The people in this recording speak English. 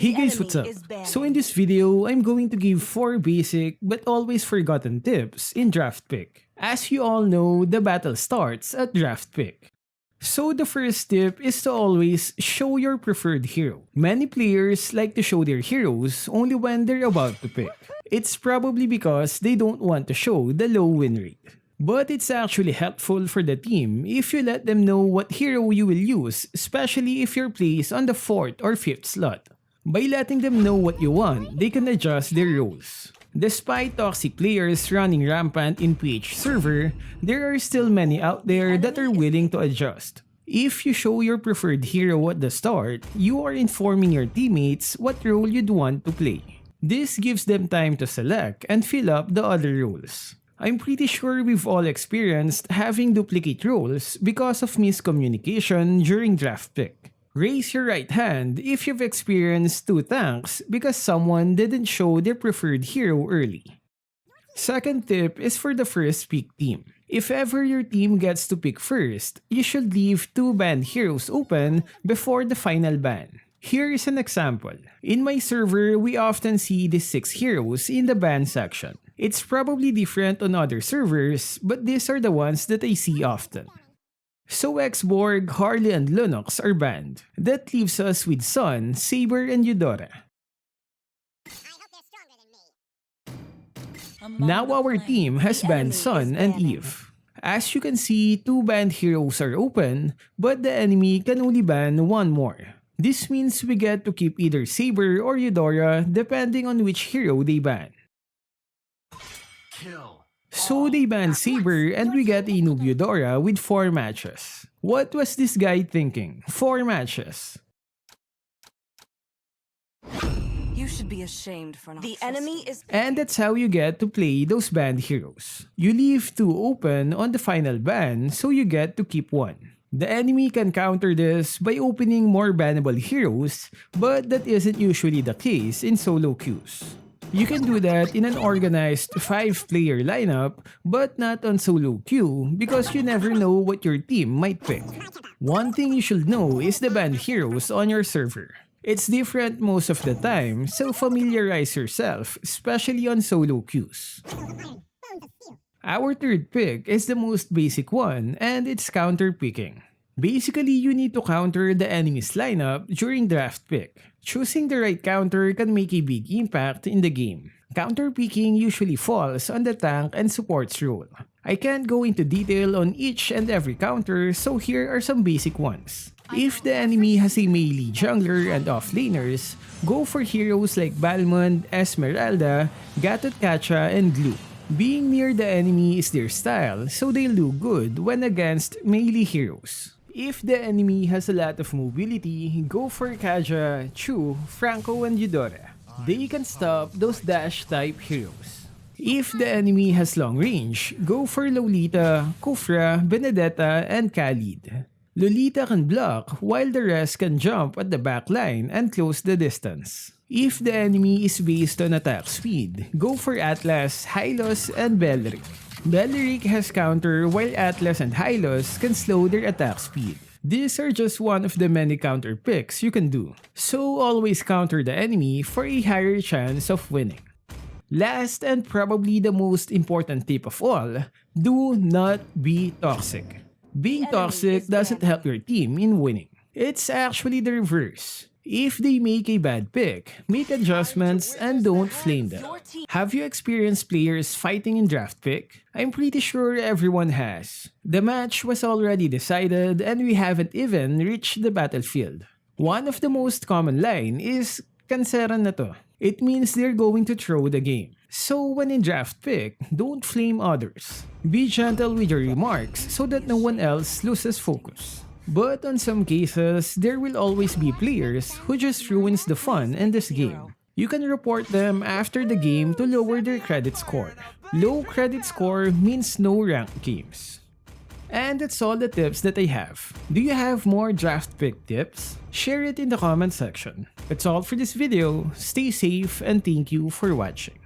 Hey guys, what's up? So in this video, I'm going to give 4 basic but always forgotten tips in draft pick. As you all know, the battle starts at draft pick. So the first tip is to always show your preferred hero. Many players like to show their heroes only when they're about to pick. It's probably because they don't want to show the low win rate. But it's actually helpful for the team if you let them know what hero you will use, especially if you're placed on the 4th or 5th slot. By letting them know what you want, they can adjust their roles. Despite toxic players running rampant in PH server, there are still many out there that are willing to adjust. If you show your preferred hero at the start, you are informing your teammates what role you'd want to play. This gives them time to select and fill up the other roles. I'm pretty sure we've all experienced having duplicate roles because of miscommunication during draft pick. Raise your right hand if you've experienced 2 tanks because someone didn't show their preferred hero early. Second tip is for the first pick team. If ever your team gets to pick first, you should leave 2 banned heroes open before the final ban. Here is an example. In my server, we often see these 6 heroes in the ban section. It's probably different on other servers, but these are the ones that I see often. So Xborg, Harley, and Lunox are banned. That leaves us with Sun, Saber, and Eudora. Now our team has banned Sun and Eve. As you can see, 2 banned heroes are open, but the enemy can only ban 1 more. This means we get to keep either Saber or Eudora depending on which hero they ban. So they ban Saber and we get a noob Eudora with 4 matches. What was this guy thinking? 4 matches. You should be ashamed for not. The enemy is. And that's how you get to play those banned heroes. You leave 2 open on the final ban so you get to keep 1. The enemy can counter this by opening more bannable heroes, but that isn't usually the case in solo queues. You can do that in an organized 5-player lineup, but not on solo queue because you never know what your team might pick. One thing you should know is the banned heroes on your server. It's different most of the time, so familiarize yourself, especially on solo queues. Our third pick is the most basic one, and it's counter picking. Basically, you need to counter the enemy's lineup during draft pick. Choosing the right counter can make a big impact in the game. Counter picking usually falls on the tank and supports role. I can't go into detail on each and every counter, so here are some basic ones. If the enemy has a melee jungler and offlaners, go for heroes like Balmond, Esmeralda, Gatot Kacha, and Glue. Being near the enemy is their style, so they'll do good when against melee heroes. If the enemy has a lot of mobility, go for Kaja, Chu, Franco, and Eudora. They can stop those dash-type heroes. If the enemy has long range, go for Lolita, Kufra, Benedetta, and Khalid. Lolita can block while the rest can jump at the back line and close the distance. If the enemy is based on attack speed, go for Atlas, Hylos, and Belric. Belric has counter while Atlas and Hylos can slow their attack speed. These are just one of the many counter picks you can do, so always counter the enemy for a higher chance of winning. Last and probably the most important tip of all, do not be toxic. Being toxic doesn't help your team in winning. It's actually the reverse. If they make a bad pick, make adjustments and don't flame them. Have you experienced players fighting in draft pick? I'm pretty sure everyone has. The match was already decided and we haven't even reached the battlefield. One of the most common line is, "Kanseran na to." It means they're going to throw the game. So when in draft pick, don't flame others. Be gentle with your remarks so that no one else loses focus. But on some cases, there will always be players who just ruins the fun in this game. You can report them after the game to lower their credit score. Low credit score means no ranked games. And that's all the tips that I have. Do you have more draft pick tips? Share it in the comment section. That's all for this video. Stay safe and thank you for watching.